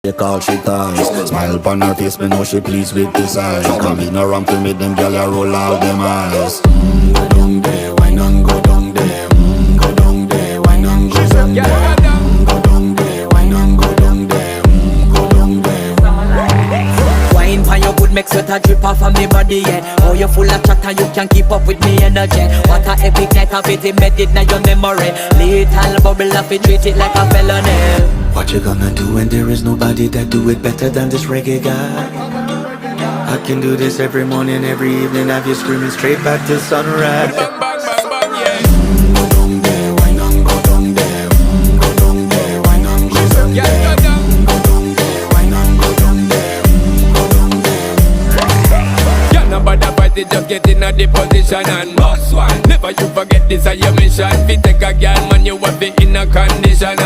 They call she ties. Smile upon her face, me know she pleased with this eyes. Come in around to me, them gyal a roll out them eyes. Go down there, why not go down there? Go down there, why not go down there? Go down there, why not go down there? Go down there. Wine pan your good, make sweat a drip off of me body, yeah. Oh, you full of chatter, you can't keep up with me energy. What a epic night of it, embedded in your memory. Little bubble of it, treat it like a felony. What you gonna do when there is nobody that do it better than this reggae guy? I can do this every morning, every evening, have you screaming straight back to sunrise. Bang, bang, bang, bang, yeah. Go down there, why not go down there? Go down there, why not go down there? Yeah, go down. Go down there, why not go down there? Go down there. Yeah, nobody fight it, just get in a the position and boss one. Never you forget this is your mission. If you take a girl, man, you have it in a condition.